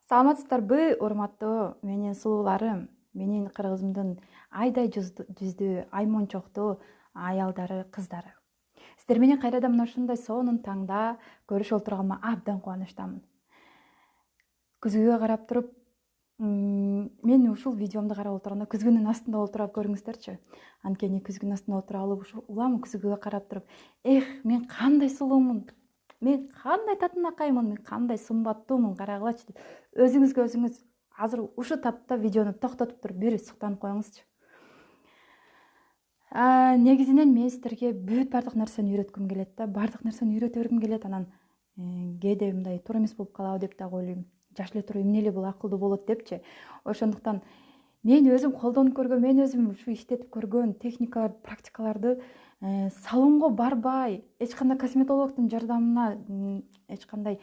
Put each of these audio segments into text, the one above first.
Саламатсыздарбы, урматтуу менин сулууларым, менин кыргызымдын айдай жүздүү, аймончоктуу аялдары, кыздары. Сиздер менен кайрадан мына ушундай сонун таңда көрүшүп отурганыма абдан кубанычтамын. Күзгүгө карап туруп, мен ушул видеомду карап отурганда күзгүнүн астында отуруп көрүңүздөрчү. Анткени күзгүнүн астында отуруп алып ушу улам күзгүгө карап туруп, мен кандай сулуумун, мен кандай татынакаймын, мен кандай сымбаттуумун, карагылачы деп өзүңүзгө өзүңүз азыр ушу тапта видеону токтотуп туруп бир суктанып коюңузчу. Негизинен мен сиздерге бүт бардык нерсени үйрөткүм келет да, бардык нерсени үйрөтө бергим келет. Анан кээде мындай туура эмес болуп калабы деп дагы ойлойм. Жаш эле туруп эмне эле бул акылдуу болот депчи. Ошондуктан мен өзүм колдонуп көргөн, мен өзүм ушу иштетип көргөн техникаларды, практикаларды салонго барбай, эч кандай косметологдун жардамына, эч кандай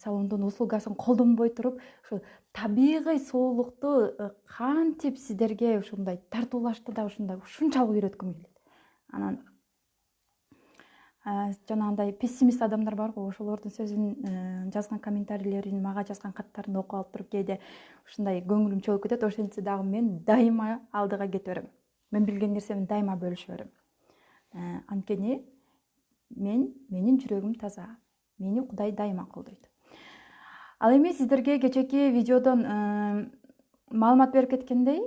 салондун услугасын колдонбой туруп, ушу табигый сулуулукту кантип сиздерге ушундай тартуулашты да ушунчалык үйрөткүм келет. Анан жанагындай пессимист адамдар барго, ошолордун сөзүн жазган комментарийлерин, мага жазган каттарын окуп алып туруп кээде ушундай көңүлүм чөгүп кетет. Ошентсе дагы мен дайыма алдыга кете берем. Мен билген нерсемди дайыма бөлүшө берем. Анткени менин жүрөгүм таза, мени Кудай дайыма колдойт. Ал эми сиздерге кечээки видеодон маалымат берип кеткендей,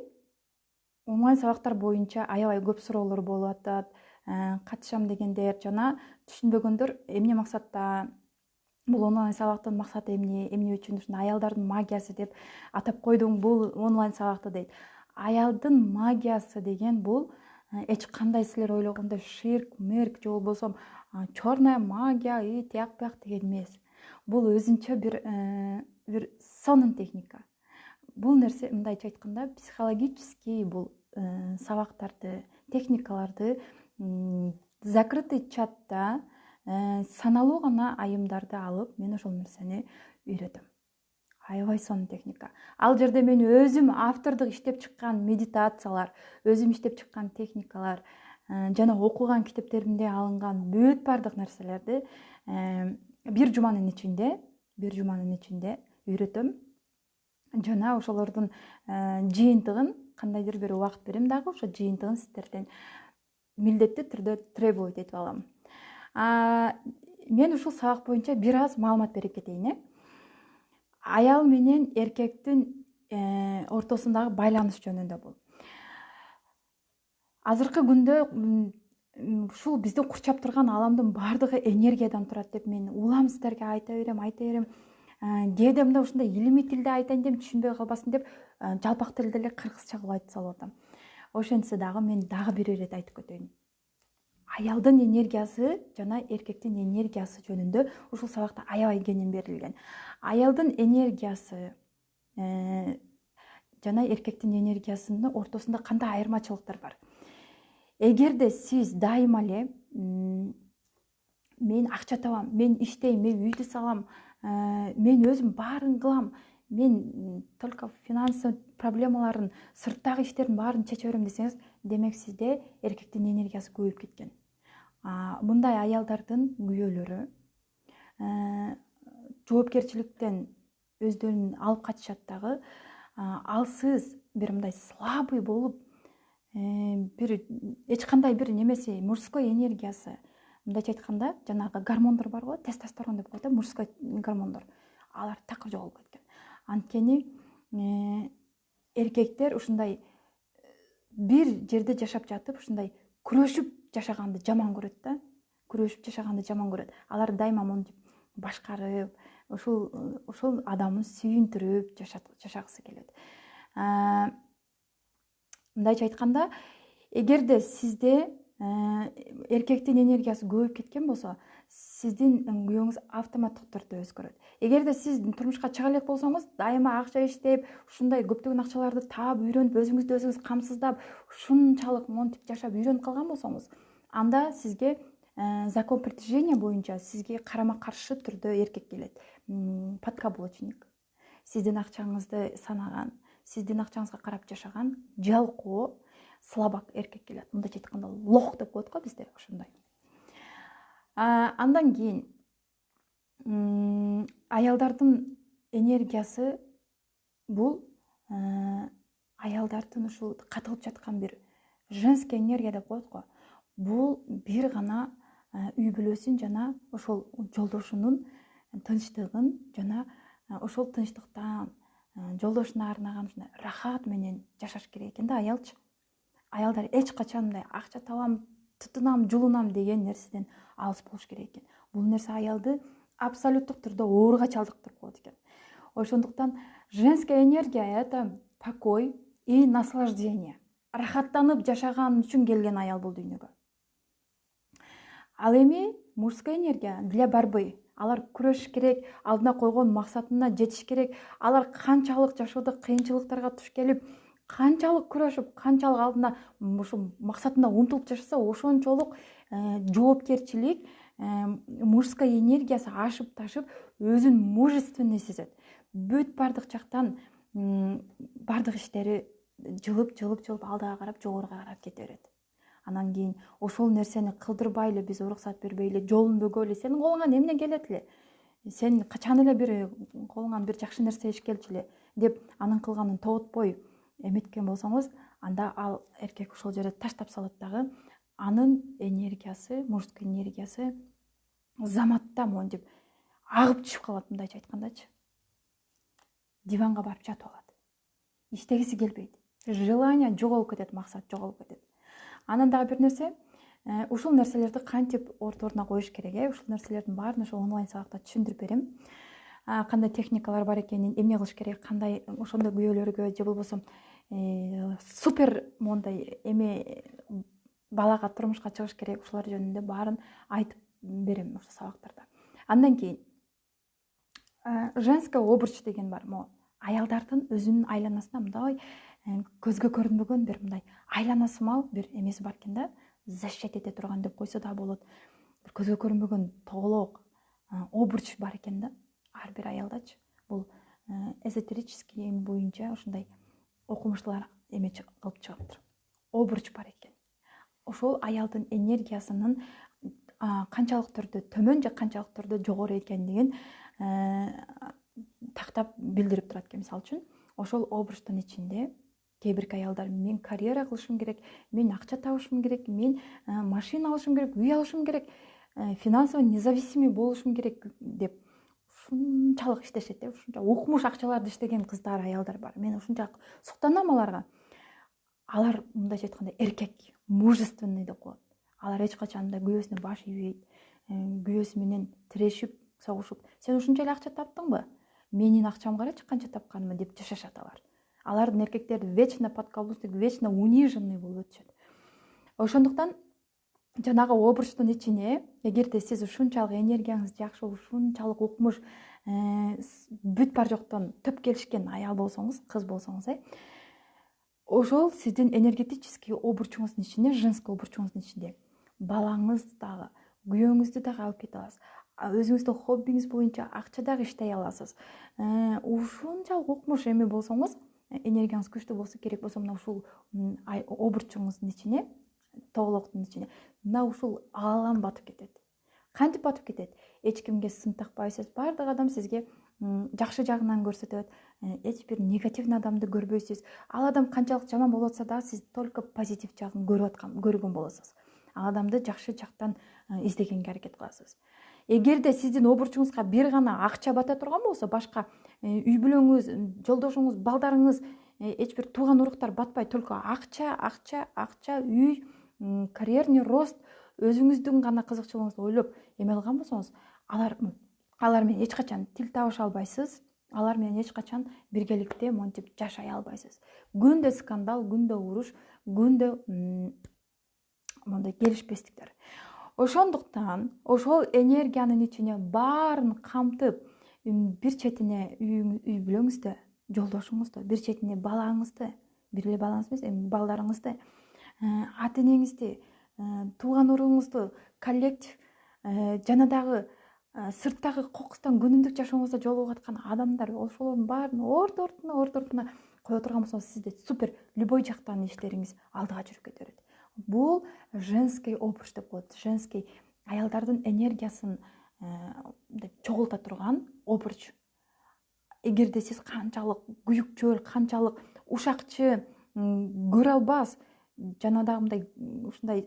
онлайн сабактар боюнча аябай көп суроолор болуп атат. Катышам дегендер жана түшүнбөгөндөр эмне максатта, бул онлайн сабактын максаты эмне үчүн ушундай аялдардын магиясы деп атап койдуң бул онлайн сабакты дейт. Аялдын магиясы деген бул эч кандай силер ойлогондой ширк, мирк же болбосо черная магия, тияк бияк деген эмес. Бул өзүнчө бир сонун техника. Бул нерсе мындайча айтканда психологический бул сабактарды, техникаларды закрытый чатта саналуу гана айымдарды алып, мен ошол нерсени үйрөтөм. Аябай сонун техника. Ал жерде мен өзүм автордук иштеп чыккан медитациялар, өзүм иштеп чыккан техникалар жана окуган китептеримде алынган бүт бардык нерселерди бир жуманын ичинде үйрөтөм. Жана ошолордун жыйынтыгын кандайдыр бир убакыт берем дагы, ошо жыйынтыгын сиздерден милдеттүү түрдө требовать этип алам. Мен ушул сабак боюнча бир аз маалымат берип кетейин. Аял менен эркектин ортосундагы байланыш жөнүндө бул. Азыркы күндө ушул бизди курчап турган аламдын бардыгы энергиядан турат деп мен улам сиздерге айта берем. Кээде мындай ушундай илимий тилде айтайын деп түшүнбөй калбасын деп жалпак тилде эле кыргызча кылып айтып салып атам. Ошентсе дагы мен дагы бир ирет айтып кетейин. Аялдын энергиясы жана эркектин энергиясы жөнүндө ушул сабакта аябай кеңинен берилген. Аялдын энергиясы жана эркектин энергиясынын ортосунда кандай айырмачылыктар бар? Эгерде сиз дайыма эле мен акча табам, мен иштейм, мен үйдү салам, мен өзүм баарын кылам, мен только финансы проблемаларын, сырттагы иштердин баарын чече берем десеңиз, демек сизде эркектин энергиясы көбөйүп кеткен. Мындай аялдардын күйөөлөрү жоопкерчиликтен өздөрүн алып качышат дагы. Ал сиз бир мындай слабый болуп, бир эч кандай бир немеси, мужской энергиясы, мындайча айтканда, жанагы гормондор бар го, тестостерон деп коет, мужской гормондор. Алар такыр жоголуп кеткен. Анткени эркектер ушундай бир жерде жашап жатып, ушундай күрөшүп жашаганды жаман көрөт. Алар дайыма монтип башкарып, ушул адамды сүйүндүрүп жашагысы келет. Мындайча айтканда, эгерде сизде эркектин энергиясы көбөйүп кеткен болсо, сиздин күйөөңүз автоматтык түрдө өзгөрөт. Эгерде сиз турмушка чыга элек болсоңуз, дайыма акча иштеп, ушундай көптөгөн акчаларды таап, үйрөнүп, өзүңүздү өзүңүз камсыздап, ушунчалык монтип жашап үйрөнүп калган болсоңуз, анда сизге закон притяжения боюнча сизге карама каршы түрдө эркек келет. Подкаблучник. Сиздин акчаңызды санаган, сиздин акчаңызга карап жашаган, жалкоо, слабак эркек келет. Мындайча айтканда, лох деп коет го бизде, ошондой. Андан кийин аялдардын энергиясы бул аялдардын ушул катылып жаткан бир женский энергия деп коет го. Бул бир гана үй бүлөсүн жана ошол жолдошунун тынчтыгын жана ошол тынчтыктан жолдошуна арнаган ушундай рахат менен жашаш керек экен да аялчы. Аялдар эч качан мындай акча табам, тутунам, жулунам деген нерседен алыс болуш керек экен. Бул нерсе аялды абсолюттук түрдө ооруга чалдыктырып коет экен. Ошондуктан женская энергия — это покой и наслаждение. Рахаттанып жашаган үчүн келген аял бул дүйнөгө. Ал эми мужская энергия для борьбы. Алар күрөшүш керек, алдына койгон максатына жетиш керек. Алар канчалык жашоодо кыйынчылыктарга туш келип, канчалык күрөшүп, канчалык алдына ушул максатына умтулуп жашаса, ошончолук жоопкерчилик, мужская энергиясы ашып ташып өзүн мужественный сезет. Бүт бардык жактан бардык иштери жылып алдыга карап, жогоруга карап кете берет. Анан кийин ошол нерсени кылдырбай эле, биз уруксат бербей эле, жолун бөгөй эле, сенин колуңан эмне келет эле? Сен качан эле бир колуңан бир жакшы нерсе иш келчү эле деп анын кылганын тоготпой эметкен болсоңуз, анда ал эркек ошол жерде таштап салат дагы. Анын энергиясы, мужской энергиясы заматта монтип агып түшүп калат, мындайча айткандачы. Диванга барып жатып алат. Иштегиси келбейт. Желание жоголуп кетет, максат жоголуп кетет. Анан дагы бир нерсе, ушул нерселерди кантип ордуна коюш керек? Ушул нерселердин баарын ошол онлайн сабакта түшүндүрүп берем. Кандай техникалар бар экенин, эмне кылыш керек, кандай ошондой күйөөлөргө же болбосо супер мондай эме балага турмушка чыгыш керек, ушулар жөнүндө баарын айтып берем ошол сабактарда. Андан кийин женская обруч деген бар. Аялдардын өзүнүн айланасына мындай көзгө көрүнбөгөн бир мындай айланасымал бир эмеси бар экен да, защит эте турган деп койсо да болот. Бир көзгө көрүнбөгөн тоголок обруч бар экен да, ар бир аялдачы. Бул эзотерический эми боюнча ушундай окумуштуулар эме кылып чыгыптыр. Обруч бар экен. Ошол аялдын энергиясынын канчалык түрдө төмөн же канчалык түрдө жогору экендигин тактап билдирип турат экен. Мисалы үчүн, ошол обручтун ичинде кээ бир аялдар мен карьера кылышым керек, мен акча табышым керек, мен машина алышым керек, үй алышым керек, финансово независимый болушум керек деп ушунчалык иштешет, ушунча укмуш акчаларды иштеген кыздар, аялдар бар. Мен ушунчалык суктанам аларга. Алар мындайча айтканда эркек, мужественный деп коет. Алар эч качан да күйөөсүнө баш ийбейт, күйөөсү менен тирешип, согушуп, сен ушунча эле акча таптыңбы? Менин акчам карачы канча тапканымы деп жашашат алар. Алардын эркектери вечно подкаблучник, вечно униженный болуп өтүшөт. Ошондуктан жанагы обручтун ичине, эгерде сиз ушунчалык энергияңыз жакшы, ушунчалык укмуш, бүт бар жоктон төп келишкен аял болсоңуз, кыз болсоңуз, ошол сиздин энергетический обручуңуздун ичинде, женский обручуңуздун ичинде балаңыз дагы, күйөөңүздү дагы алып кете аласыз. Өзүңүздүн хоббиңиз боюнча акча дагы иштей аласыз. Ушунчалык укмуш эме болсоңуз, энергияңыз күчтүү болсо, керек болсо мына ушул обручуңуздун ичине, тоголоктун ичине мына ушул аалам батып кетет. Кантип батып кетет? Эч кимге сын такпайсыз. Бардык адам сизге жакшы жагынан көрсөтөт. Эч бир негативный адамды көрбөйсүз. Ал адам канчалык жаман болуп атса да, сиз только позитив жагын көргөн болосуз. Ал адамды жакшы жактан издегенге аракет кыласыз. Эгерде сиздин обручуңузга бир гана акча бата турган болсо, башка үй бүлөңүз, жолдошуңуз, балдарыңыз, эч бир тууган уруктар батпай, только акча, үй, карьерный рост, өзүңүздүн гана кызыкчылыгыңызды ойлоп эме кылган болсоңуз, алар менен эч качан тил табыша албайсыз. Алар менен эч качан биргеликте монтип жашай албайсыз. Күндө скандал, күндө уруш, күндө мондай келишпестиктер. Ошондуктан ошол энергиянын ичине баарын камтып, бир четине үй бүлөңүздү, жолдошуңузду, бир четине балаңызды, бир эле балаңыз эмес, эми балдарыңызды, ата энеңизди, тууган уругуңузду, коллектив, жана дагы сырттагы кокустан күнүмдүк жашооңузда жолугуп аткан адамдар, ошолордун баарын ордортуна кое турган болсоңуз, сизде супер любой жактан иштериңиз алдыга жүрүп кете берет. Бул женский обруч деп коет. Женский аялдардын энергиясын чогулта турган обруч. эгерде сиз канчалык күйүкчүл, канчалык ушакчы көрө албас жанагындай ушундай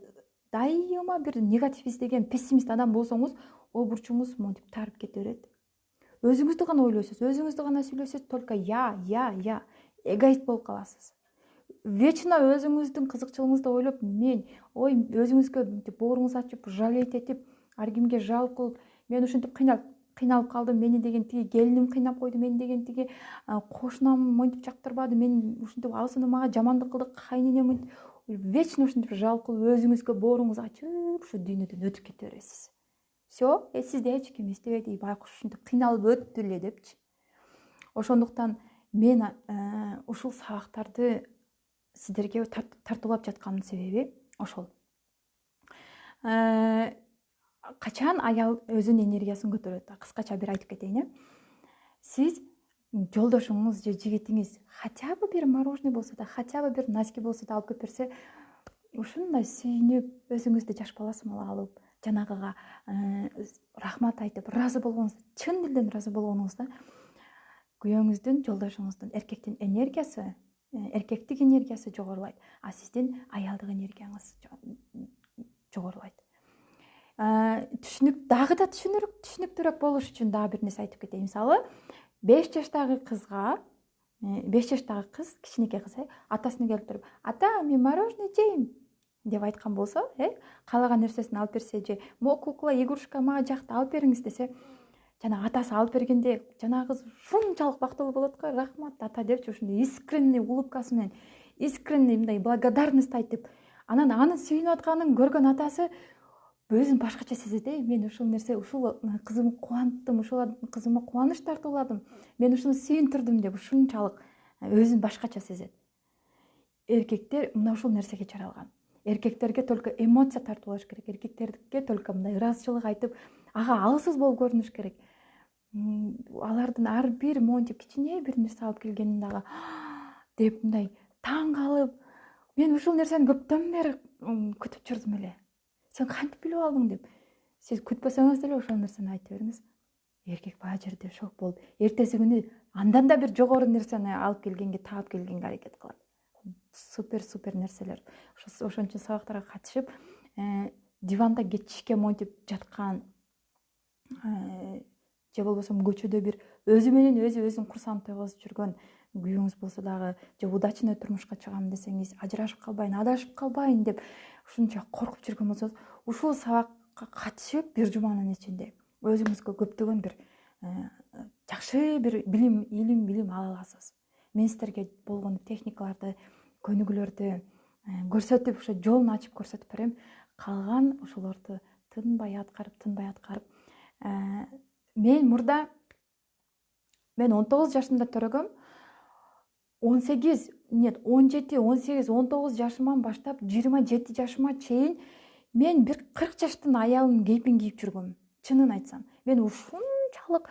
дайыма бир негатив издеген пессимист адам болсоңуз, ол бурчуңуз монтип тарып кете берет. Өзүңүздү гана ойлойсуз, өзүңүздү гана сүйлөйсүз, только я, эгоист болуп каласыз. Вечно өзүңүздүн кызыкчылыгыңызды ойлоп, өзүңүзгө мынтип бооруңузду ачып, жалеть этип, ар кимге жалп кылып, мен ушинтип кыйналып калдым, мени деген тиги келиним кыйнап койду, мени деген тиги кошунам монтип жактырбады, мен ушинтип алсына мага жамандык кылды, кайненем вечно ушинтип жалп кылып, өзүңүзгө бооруңузду ачып, ушу дүйнөдөн өтүп кете бересиз. Все, сизди эч ким эстебейт, байкуш ушинтип кыйналып өттү эле депчи. Ошондуктан мен ушул сабактарды сиздерге тартуулап жатканымдын себеби ошол. Качан аял өзүнүн энергиясын көтөрөт? Кыскача бир айтып кетейин. Сиз жолдошуңуз же жигитиңиз хотя бы бир мороженое болсо да, хотя бы бир носки болсо да алып келип берсе, ушундай сүйүнүп, өзүңүздү жаш бала сымал алып, жанагыга рахмат айтып, ыраазы болгонуңузда, чын дилден ыраазы болгонуңузда, күйөөңүздүн, жолдошуңуздун, эркектин энергиясы, эркектик энергиясы жогорулайт, а сиздин аялдык энергияңыз жогорулайт. Дагы да түшүнүктүүрөөк болуш үчүн дагы бир нерсе айтып кетейин. Мисалы, 5 жаштагы кызга, 5 жаштагы кыз, кичинекей кыз, атасына келип туруп, ата, мен мороженое жейм деп айткан болсо, каалаган нерсесин алып берсе, же мо кукла, игрушка мага жакты, алып бериңиз десе, жана атасы алып бергенде жанагы кыз ушунчалык бактылуу болот го, рахмат ата депчи, ушундай искренний улыбкасы менен, искренний мындай благодарность айтып, анан анын сүйүнүп атканын көргөн атасы өзүн башкача сезет. Мен ушул кызымды кубандым, ушул кызыма кубаныч тартууладым, мен ушуну сүйүндүрдүм деп ушунчалык өзүн башкача сезет. Эркектер мына ушул нерсеге жаралган. Эркектерге только эмоция тартуулаш керек. Эркектерге только мындай ыраазычылык айтып, ага алсыз болуп көрүнүш керек. Алардын ар бир монтип кичине бир нерсе алып келгенин дагы деп мындай таң калып, мен ушул нерсени көптөн бери күтүп жүрдүм эле. Сен кантип билип алдың деп. Сиз күтпөсөңүз деле ошол нерсени айтып бериңиз. Эркек баа жерде шок болуп, эртеси күнү андан да бир жогору нерсени алып келгенге, таап келгенге аракет кылат. Супер нерселер. Ошон үчүн сабактарга катышып, диванда кечке монтип жаткан, же болбосо көчөдө бир өзү менен өзүн курсант койгозуп жүргөн күйөөңүз болсо дагы, же удачный турмушка чыгам десеңиз, ажырашып калбайын, адашып калбайын деп ушунча коркуп жүргөн болсоңуз, ушул сабакка катышып бир жуманын ичинде өзүңүзгө көптөгөн бир жакшы бир билим ала аласыз. Мен сиздерге болгон техникаларды, көнүгүүлөрдү көрсөтүп, ошо жолун ачып көрсөтүп берем. Калган ошолорду тынбай аткарып. Мен 19 жашымда төрөгөм. 17, 18, 19 жашыман баштап 27 жашыма чейин мен бир 40 жаштын аялынын кейпин кийип жүргөм. Чынын айтсам, мен ушунчалык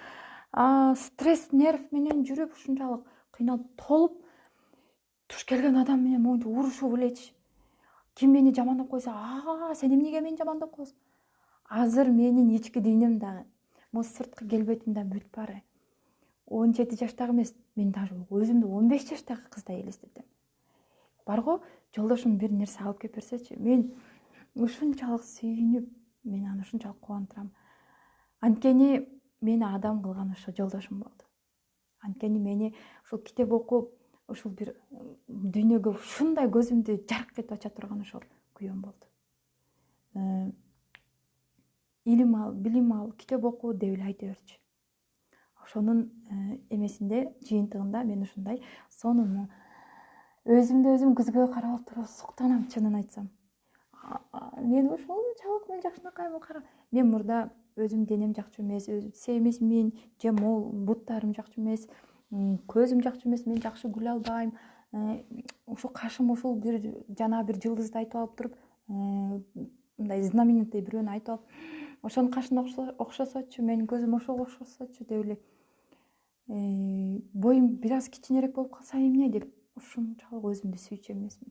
стресс, нерв менен жүрүп, ушунчалык кыйналып, толуп, туш келген адам менен монтип урушуп элечи. Ким мени жамандап койсо, сен эмнеге мени жамандап коесуң? Азыр менин ички дүйнөм дагы, могу сырткы келбетим да бүт баары 17 жаштагы эмес, мен даже өзүмдү 15 жаштагы кыздай элестетем. Барго, жолдошум бир нерсе алып келип берсечи, мен ушунчалык сүйүнүп, мен аны ушунчалык кубандырам. Анткени мени адам кылган ошо жолдошум болду. Анткени мени ушул китеп окуп, ушул бир дүйнөгө ушундай көзүмдү жарк этип ача турган ошол күйөөм болду. Илим ал, билим ал, китеп оку деп эле айта берчи. Ошонун эмесинде, жыйынтыгында мен ушундай сонун өзүм көзгө карап туруп суктанам, чынын айтсам. Мен ушунчалык мен жакшынакайым карап. Мен мурда өзүм денем жакчу эмес, семизмин, же мол буттарым жакчу эмес, көзүм жакчу эмес, мен жакшы күлө албайм. Ушул кашым ушул бир жылдызды айтып алып туруп, мындай знаменитый бирөөнү айтып алып, ошонун кашына окшосочу, менин көзүм ошого окшосочу деп эле боюм бир аз кичинерээк болуп калса эмне деп ушунчалык өзүмдү сүйчү эмесмин.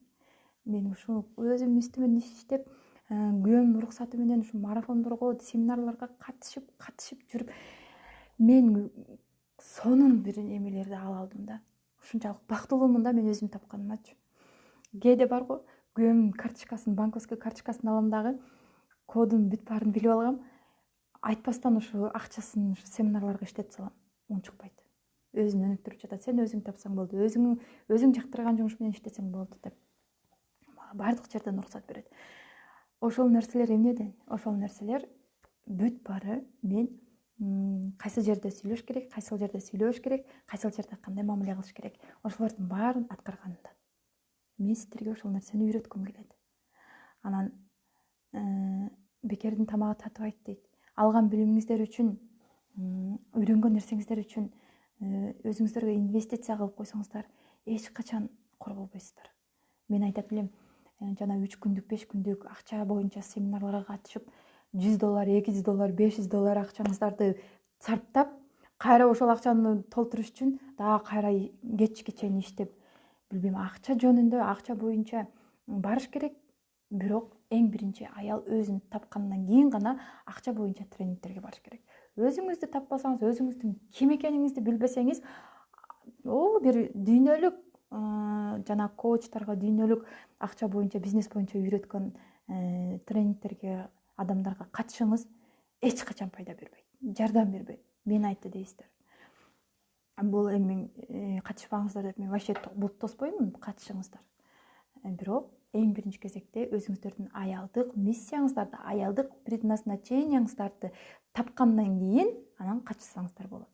Мен ушул өзүм үстүмөн иштеп, күйөөмдүн уруксаты менен ушу марафондорго, семинарларга катышып жүрүп, мен сонун бир эмелерди ала алдым да. Ушунчалык бактылуумун да мен өзүм тапканымачы. Кээде барго күйөөмдүн карточкасын, банковский карточкасын алам дагы, кодун бүт баарын билип алгам. Айтпастан ушу акчасын ушу семинарларга иштетип салам. Унчукпайт. Өзүн өнүктүрүп жатат. Сен өзүң тапсаң болду. Өзүң жактырган жумуш менен иштесең болду деп. Бардык жерден уруксат берет. Ошол нерселер эмнеден? Ошол нерселер бүт баары мен кайсыл жерде сүйлөш керек, кайсыл жерде сүйлөбөш керек, кайсыл жерде кандай мамиле кылыш керек. Ошолордун баарын аткарганымда. Мен сиздерге ошол нерсени үйрөткүм келет. Анан бекердин тамагы татыбайт дейт. Алган билимиңиздер үчүн, үйрөнгөн нерсеңиздер үчүн өзүңүздөргө инвестиция кылып койсоңуздар, эч качан кор болбойсуздар. Мен айтат элем, жана 3 күндүк, 5 күндүк акча боюнча семинарларга катышып, $100, $200, $500 акчаңыздарды сарптап, кайра ошол акчаны толтуруш үчүн дагы кайра кечке чейин иштеп, билбейм, акча жөнүндө, акча боюнча барыш керек. Бирок эң биринчи аял өзүн тапкандан кийин гана акча боюнча тренингтерге барыш керек. Өзүңүздү таппасаңыз, өзүңүздүн ким экениңизди билбесеңиз, бир дүйнөлүк жана коучтарга дүйнөлүк акча боюнча, бизнес боюнча үйрөткөн тренингтерге, адамдарга катышыңыз эч качан пайда бербейт, жардам бербейт. Мен айтты дейсиздер. Бул эми катышпаңыздар деп мен вообще бут тоспоймун, катышыңыздар. Бирок эң биринчи кезекте өзүңүздөрдүн аялдык миссияңыздарды, аялдык предназначенияңыздарды тапкандан кийин анан катышсаңыздар болот.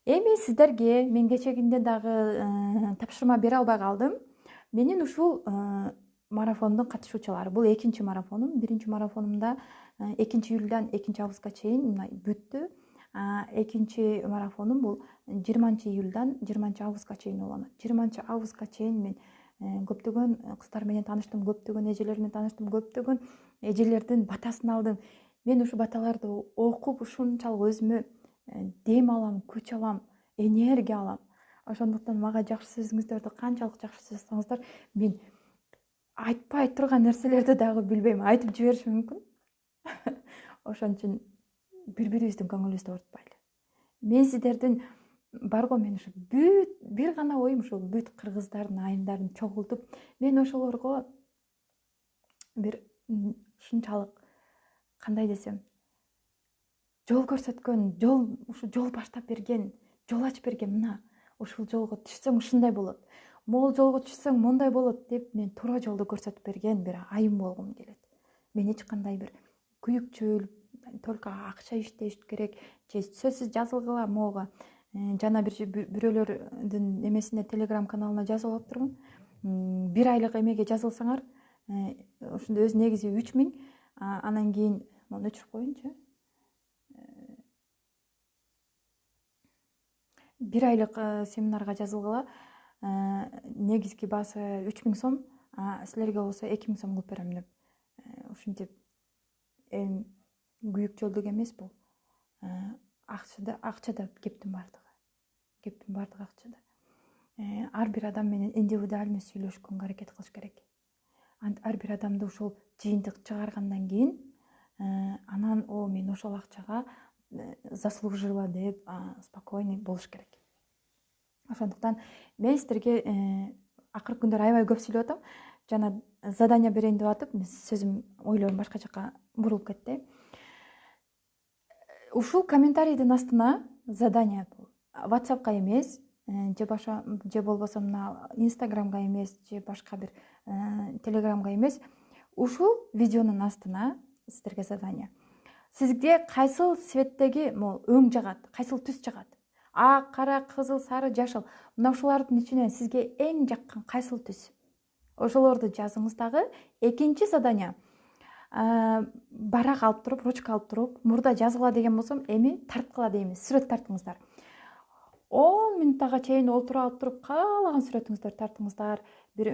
Эми сиздерге мен кечегинде дагы тапшырма бере албай калдым. Менин ушул марафондун катышуучулары. Бул экинчи марафонум. Биринчи марафонумда 2-июлдан 2-августка чейин мына бүттү. Экинчи марафонум бул 20-июлдан 20-августка чейин уланат. 20-августка чейин мен көптөгөн кыздар менен тааныштым, көптөгөн эжелер менен тааныштым, көптөгөн эжелердин батасын алдым. Мен ушу баталарды окуп ушунчалык өзүмө дем алам, күч алам, энергия алам. Ошондуктан мага жакшы сөзүңүздөрдү канчалык жакшы жазсаңыздар, мен айтпай турган нерселерди дагы билбейм, айтып жиберишим мүмкүн. Ошон үчүн бири-бирибиздин көңүлүбүздү оорутпайлы. Мен сиздердин барго мен ушу бир гана оюм ушул бүт кыргыздардын айымдарын чогултуп, мен ошолорго бир ушунчалык, кандай десем, жол көрсөткөн, ушу жол баштап берген, жол ачып берген, мына ушул жолго түшсөң ушундай болот, могул жолго түшсөң мондай болот деп мен туура жолду көрсөтүп берген бир айым болгум келет. Мен эч кандай бир күйүкчүл, только акча иштеш керек, же сөзсүз жазылгыла могуга. Жана бирөөлөрдүн эмесине, телеграм каналына жазып алыптырмын. 1 айлык эмеге жазылсаңар, ушунда өзү негизи 3000, анан кийин муну өчүрүп коеюнчу. 1 айлык семинарга жазылгыла, негизги баасы 3000 сом, силерге болсо 2000 сом кылып берем деп. Ушинтип күйүкчүлдүк эмес бул. Акчада кептин бардыгы акчада. Ар бир адам менен индивидуально сүйлөшкөнгө аракет кылыш керек. Ар бир адамды ушул жыйынтык чыгаргандан кийин, анан мен ошол акчага заслужила деп спокойный болуш керек. Ошондуктан мен сиздерге акыркы күндөр аябай көп сүйлөп атам. Жана задание берейин деп атып, сөзүм, ойлорум башка жака бурулуп кетти. Ушул комментарийдин астына задание бул. WhatsApp'ка эмес, же болбосо мына Instagram'га эмес, же башка бир Telegram'га эмес, ушул видеонун астына сиздерге задание. Сизге кайсыл цветтеги өң жагат, кайсыл түс жагат? Ак, кара, кызыл, сары, жашыл. Мына ушулардын ичинен сизге эң жаккан кайсыл түс? Ошолорду жазыңыз дагы. Экинчи задание. Барак алып туруп, ручка алып туруп, мурда жазгыла деген болсом, эми тарткыла деймиз. Сүрөт тартыңыздар. 10 минуттага чейин олтуруп алып туруп, каалаган сүрөтүңүздөрдү тартыңыздар. Бир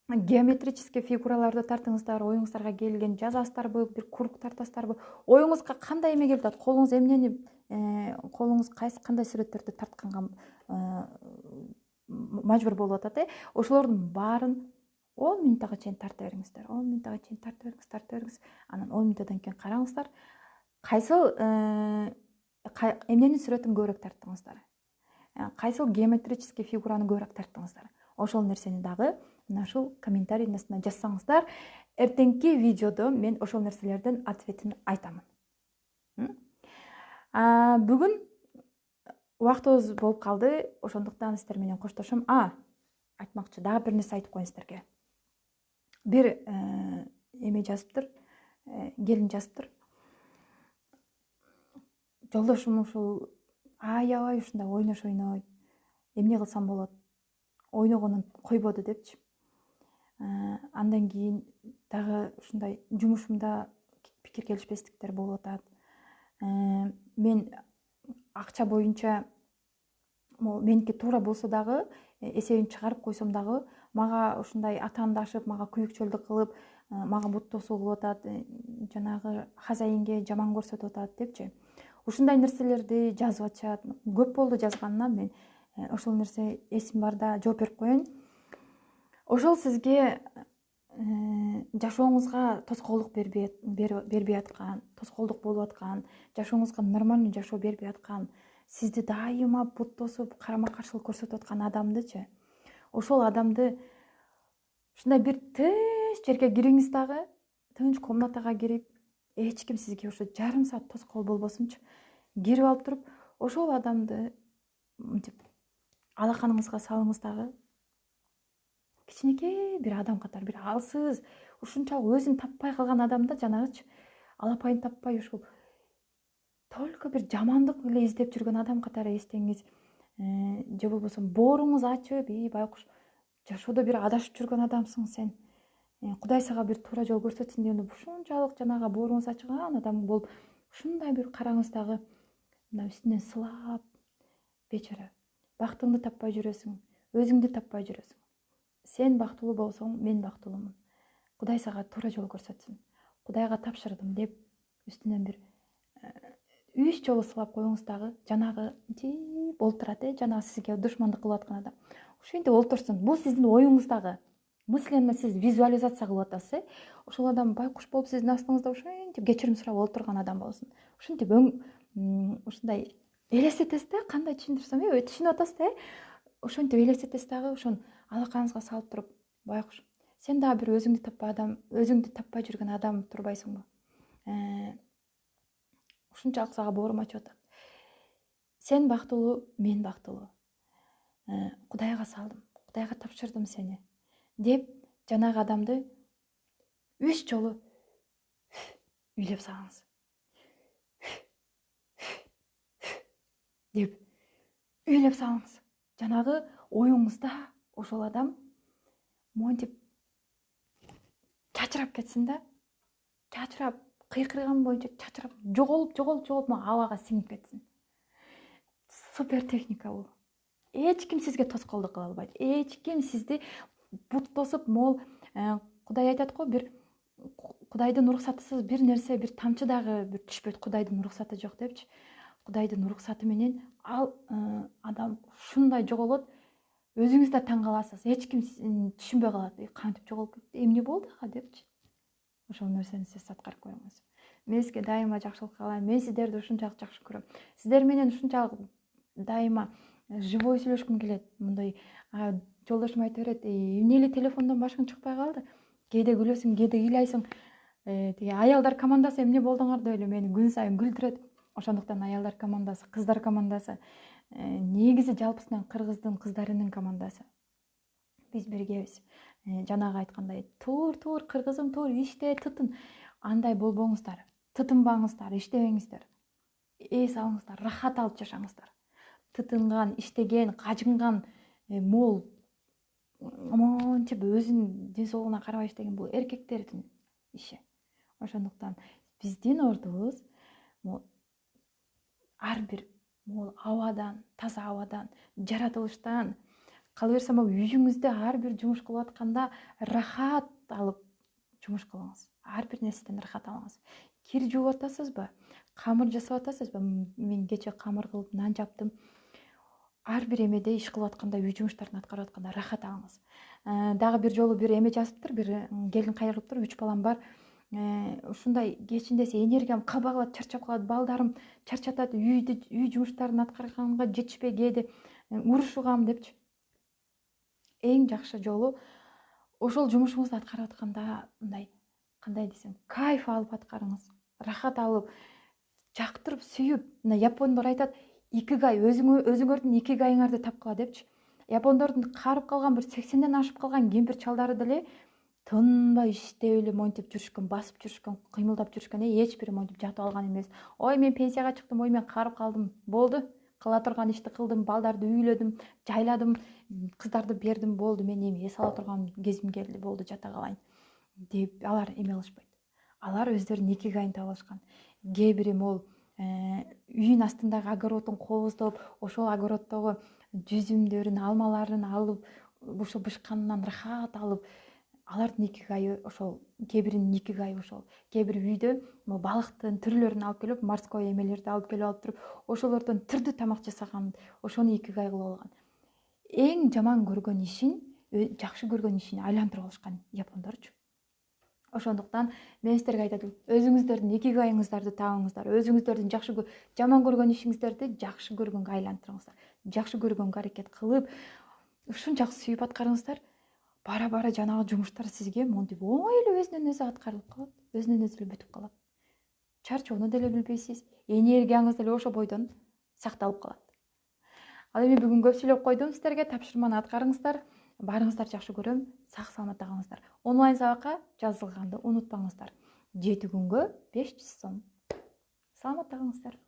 геометрический фигураларды тартыңыздар, оюңуздарга келген, жазасыздарбы, бир круг тартасыздарбы, оюңузга кандай эме келип атат, колуңуз эмнени, колуңуз кандай сүрөттөрдү тартканга мажбур болуп атат, ошолордун баарын 10 минуттага чейин тарта бериңиздер. 10 минуттага чейин тарта бериңиз. Анан 10 минуттан кийин караңыздар. эмненин сүрөтүн көбүрөөк тарттыңыздар, кайсыл геометрический фигураны көбүрөөк тарттыңыздар, ошол нерсени дагы мына ушул комментарийдин астына жазсаңыздар, эртеңки видеодо мен ошол нерселердин ответин айтамын. Бүгүн убактыбыз болуп калды, ошондуктан сиздер менен коштошом. Айтмакчы, дагы бир нерсе айтып коеюн сиздерге. Бир эме жазыптыр, келин жазыптыр. Жолдошум ушул аябай ушундай ойнойт. Эмне кылсам болот? Ойногонун койбоду депчи. Андан кийин дагы ушундай жумушумда пикир келишпестиктер болуп атат. Мен акча боюнча меники туура болсо дагы, эсебин чыгарып койсом дагы, мага ушундай атаандашып, мага күйүкчүлдүк кылып, мага бут тосуу кылып атат, жанагы хозяинге жаман көрсөтүп атат депчи. Ушундай нерселерди жазып атышат. Көп болду жазганына, мен ошол нерсе эсим барда жооп берип коеюн. Ошол сизге жашооңузга тоскоолдук бербей аткан, тоскоолдук болуп аткан, жашооңузга нормальный жашоо бербей аткан, сизди дайыма бут тосуп, карама каршылык көрсөтүп аткан адамдычы, ошол адамды ушундай бир тынч жерге кириңиз дагы, тынч комнатага кирип, эч ким сизге ошо жарым саат тоскоол болбосунчу, кирип алып туруп, ошол адамды мынтип алаканыңызга салыңыз дагы, кичинекей бир адам катары, бир алсыз, ушунчалык өзүн таппай калган адамда, жанагычы, алапайын таппай ушул только бир жамандык эле издеп жүргөн адам катары эстеңиз, же болбосо бооруңуз ачып, байкуш, жашоодо бир адашып жүргөн адамсың сен, Кудай сага бир туура жол көрсөтсүн дегенде, ушунчалык жанагы бооруңуз ачыган адам болуп, ушундай бир караңыз дагы, мына үстүнөн сылап, бечара, бактыңды таппай жүрөсүң, өзүңдү таппай жүрөсүң. Сен бактылуу болсоң, мен бактылуумун. Кудай сага туура жол көрсөтсүн. Кудайга тапшырдым деп, үстүнөн бир 3 жолу сылап коюңуз дагы, жанагы тип олтурат, жанагы сизге душмандык кылып аткан адам. Ошентип олтурсун. Бул сиздин оюңуздагы. Мысленно сиз визуализация кылып атасыз, ошол адам байкуш болуп сиздин астыңызда ошентип кечирим сурап олтурган адам болсун. Ушинтип ушундай элестетесиз да, кандай түшүндүрсөм, түшүнүп атасыз да, ошентип элестетесиз дагы, ошону алаканыңызга салып туруп, байкуш, сен дагы бир өзүңдү таппай жүргөн адам турбайсыңбы? Ушунчалык сага боорум ачып атат. Сен бактылуу, мен бактылуу. Кудайга салдым, Кудайга тапшырдым сени деп, жанагы адамды 3 жолу үйлөп салыңыз. Деп үйлөп салыңыз. Жанагы оюңузда ошол адам монтип чачырап кетсин да, чачырап, кыйкырган боюнча чачырап, жоголуп абага сиңип кетсин. Супер техника бул. Эч ким сизге тоскоолдук кыла албайт. Эч ким сизди бут тосуп, могул Кудай айтат го, бир Кудайдын уруксатысыз бир нерсе, бир тамчы дагы бир түшпөйт, Кудайдын уруксаты жок депчи. Кудайдын уруксаты менен ал адам ушундай жоголот, өзүңүз да таң каласыз. Эч ким түшүнбөй калат. Кантип жоголуп кетти, эмне болду ага депчи. Ошол нерсени сиз аткарып коюңуз. Мен сизге дайыма жакшылык каалайм. Мен сиздерди ушунчалык жакшы көрөм. Сиздер менен ушунчалык дайыма живой сүйлөшкүм келет. Мындай жолдошум айта берет, эмне эле телефондон башың чыкпай калды? Кээде күлөсүң, кээде ыйлайсың. Тиги аялдар командасы эмне болдуңар деп эле мени күн сайын күлдүрөт. Ошондуктан аялдар командасы, кыздар командасы, негизи жалпысынан кыргыздын кыздарынын командасы. Биз биргебиз. Жанагы айткандай, тур кыргызым, тур иште, тытын. Андай болбоңуздар, тытынбаңыздар, иштебеңиздер. Эс алыңыздар, рахат алып жашаңыздар. Тытынган, иштеген, кажынган, мол, монтип өзүнүн ден соолугуна карабай иштеген бул эркектердин иши. Ошондуктан биздин ордубуз ар бир абадан, таза абадан, жаратылыштан, кала берсе үйүңүздө ар бир жумуш кылып атканда рахат алып жумуш кылыңыз. Ар бир нерседен рахат алыңыз. Кир жууп атасызбы? Камыр жасап атасызбы? Мен кече камыр кылып нан жаптым. Ар бир эмеде иш кылып атканда, үй жумуштарын аткарып атканда рахат алыңыз. Дагы бир жолу бир эме жазыптыр, бир келин кайрылыптыр, 3 балам бар. ушундай кечинде энергиям кабагылат, чарчап калат, балдарым чарчатат, үй жумуштарын аткарганга жетишпей кээде урушугам депчи. Эң жакшы жолу ошол жумушуңузду аткарып атканда мындай, кандай десем, кайф алып аткарыңыз, рахат алып, жактырып сүйүп. Мына япондор айтат, икигай, өзүңөрдүн икигайыңарды тапкыла депчи. Япондордун карып калган бир 80ден ашып калган кемпир чалдары деле тынбай иштеп эле монтип жүрүшкөн, басып жүрүшкөн, кыймылдап жүрүшкөн. Эч бири монтип жатып алган эмес. Ой, мен пенсияга чыктым, ой, мен карып калдым. Болду. Кыла турган ишти кылдым, балдарды үйлөдүм, жайладым, кыздарды бердим, болду. Мен эми эс ала турган кезим келди, болду, жата калайын деп алар эме кылышпайт. Алар өздөрүнүн икигайын таап алышкан. Кээ бири могул үйүн астындагы огородун кооздоп, ошол огороддогу жүзүмдөрүн, алмаларын алып, ошо бышканынан рахат алып, алардын икигайы ошол. Кээ биринин икигайы ошол. Кээ бир үйдө балыктын түрлөрүн алып келип, морской эмелерди алып келип алып туруп, ошолордон түрдүү тамак жасаган, ошону икигай кылып алган. Эң жаман көргөн ишин жакшы көргөн ишине айлантырып алышкан япондорчу. Ошондуктан мен силерге айтат элем, өзүңүздөрдүн икигайыңыздарды табыңыздар, өзүңүздөрдүн жаман көргөн ишиңиздерди жакшы көргөнгө айлантырыңыздар. Жакшы көргөнгө аракет кылып, ушунчалык сүйүп аткарыңыздар. Бара жанагы жумуштар сизге монтип оңой эле өзүнөн өзү аткарылып калат, өзүнөн өзү эле бүтүп калат. Чарчоону деле билбейсиз, энергияңыз деле ошо бойдон сакталып калат. Ал эми бүгүн көп сүйлөп койдум силерге, тапшырманы аткарыңыздар. Баарыңыздар жакшы көрөм, сак саламатта калыңыздар. Онлайн сабакка жазылганды унутпаңыздар. 7 күнгө 500 сом. Саламатта калыңыздар.